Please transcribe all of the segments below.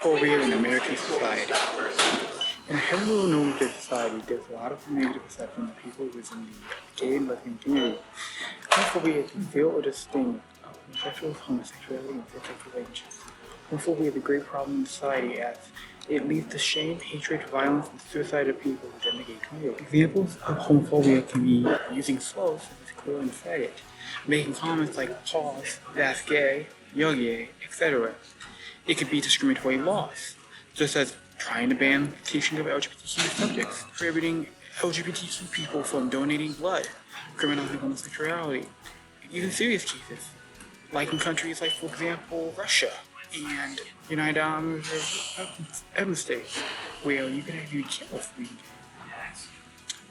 homophobia in American society. In a heteronormative society, there's a lot of negative perception of people within the gay and lesbian community. Homophobia is the feel or disdain of homosexuals, homosexuality, and same-sex relationships. Homophobia is a great problem in society as it leads to shame, hatred, violence, and suicide of people within the gay community. Examples of homophobia can be using slurs such as queer and faggot, making comments like pause, that's gay, you're gay, etc. It could be discriminatory laws, such as trying to ban teaching of LGBTQ subjects, prohibiting LGBTQ people from donating blood, criminalizing homosexuality, even serious cases, like in countries like, for example, Russia and United Arab Emirates, where you can actually kill for being gay.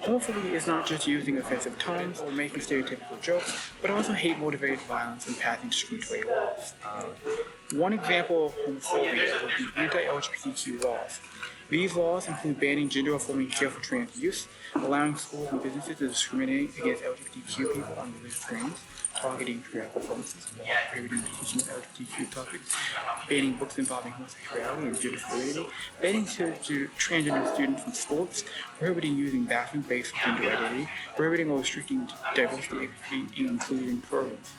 Homophobia is not just using offensive terms or making stereotypical jokes, but also hate-motivated violence and passing discriminatory laws. One example of homophobia would be anti-LGBTQ laws. These laws include banning gender-affirming care for trans youth, allowing schools and businesses to discriminate against LGBTQ people on religious grounds, targeting trans performances, prohibiting teaching LGBTQ topics, banning books involving homosexuality and gender fluidity, banning transgender students from sports, prohibiting using bathrooms based on gender identity, prohibiting or restricting diversity, equity, and inclusion programs.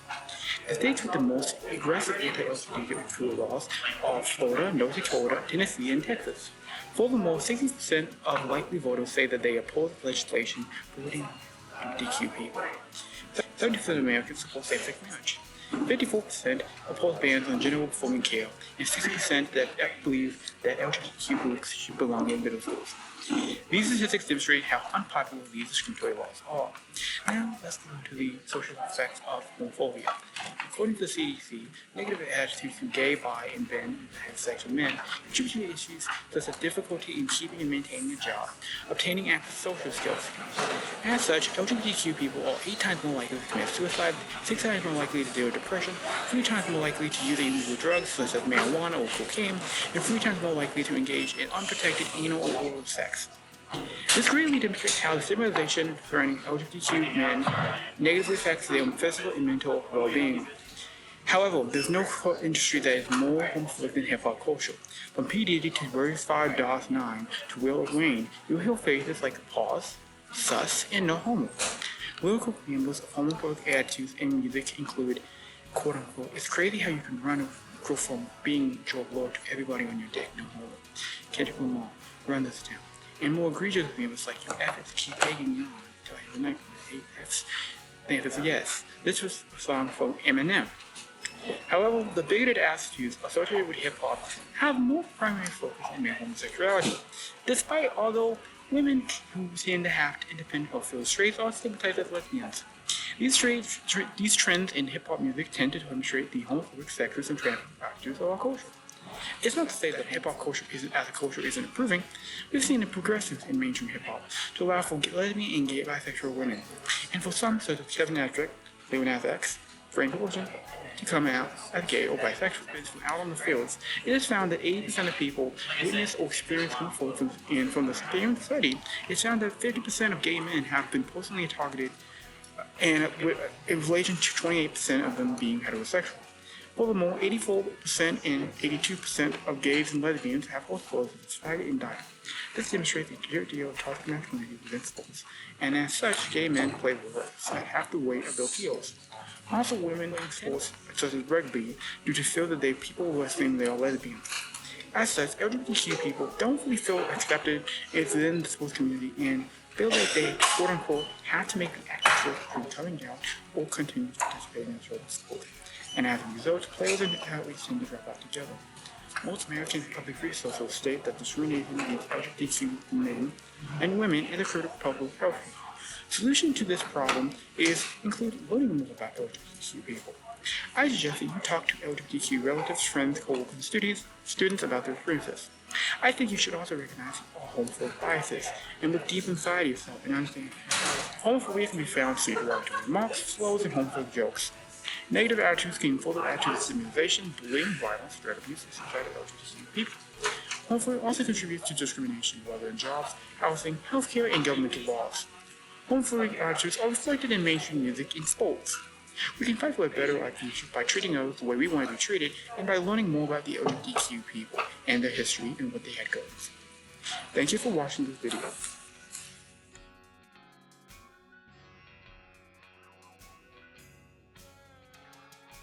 The states with the most aggressive anti-LGBTQ laws are Florida, North Dakota, Tennessee, and Texas. Furthermore, 60% of likely voters say that they oppose legislation prohibiting LGBTQ people. 70% of Americans support same-sex marriage. 54% oppose bans on gender-affirming care, and 60% that believe that LGBTQ groups should belong in middle schools. These statistics demonstrate how unpopular these discriminatory laws are. Now, let's go into the social effects of homophobia. According to the CDC, negative attitudes to gay, bi, and have sex with men contribute to issues such as difficulty in keeping and maintaining a job, obtaining access to social skills. As such, LGBTQ people are 8 times more likely to commit suicide, 6 times more likely to deal with depression, 3 times more likely to use illegal drugs such as marijuana or cocaine, and 3 times more likely to engage in unprotected anal or oral sex. This greatly demonstrates how the stigmatization surrounding LGBTQ men negatively affects their physical and mental well-being. However, there's no industry that is more homophobic than hip-hop culture. From P. Diddy to Verse 5 DOS 9 to Will Wayne, you'll hear phrases like pause, sus, and no homo. Lyrical examples of homophobic attitudes in music include, quote-unquote, it's crazy how you can run a girl from being Joe Blow to everybody on your dick, no homo. Kendrick Lamar, run this town. And more egregious examples like, you efforts keep egging me on until I have a night with 8 F's. The answer is yes. This was a song from Eminem. However, the bigoted attitudes associated with hip-hop have more primary focus in male homosexuality, despite although women who tend to have independent or feel straight are stigmatized as lesbians. These trends in hip-hop music tend to demonstrate the homophobic, sexist, and transphobic attitudes of our culture. It's not to say that hip-hop culture isn't improving. We've seen the progressives in mainstream hip-hop to allow for lesbian and gay bisexual women, and for some, such as Kevin Adrick, Lil Nas X, Frank Ocean, to come out as gay or bisexual. From out on the fields, it is found that 80% of people witness or experience homophobia, and from the same study, it's found that 50% of gay men have been personally targeted, and in relation to 28% of them being heterosexual. Furthermore, 84% and 82% of gays and lesbians have host clothes as faggot and diet. This demonstrates a great deal of toxic masculinity within sports, and as such, gay men play roles at half the weight of their peers. Also, women in sports such as rugby do to feel that people who assume they are lesbians. As such, LGBTQ people don't really feel accepted within the sports community and feel that they, quote-unquote, have to make the active choice between coming out or continue to participate in the sport. And as a result, players and athletes tend to drop out together. Most American public resources state that discrimination against LGBTQ men and women is a critical public health. Solution to this problem include learning more about LGBTQ people. I suggest that you talk to LGBTQ relatives, friends, co-workers, and students about their experiences. I think you should also recognize all homophobic biases and look deep inside yourself and understand homophobia can be found through derogatory remarks, slurs, and homophobic jokes. Negative attitudes can further add to discrimination, bullying, violence, threat abuse, and suicide of LGBTQ people. Homophobia also contributes to discrimination, whether in jobs, housing, healthcare, and governmental laws. Homophobic attitudes are reflected in mainstream music and sports. We can fight for a better life future by treating others the way we want to be treated and by learning more about the LGBTQ people and their history and what they had going. Thank you for watching this video.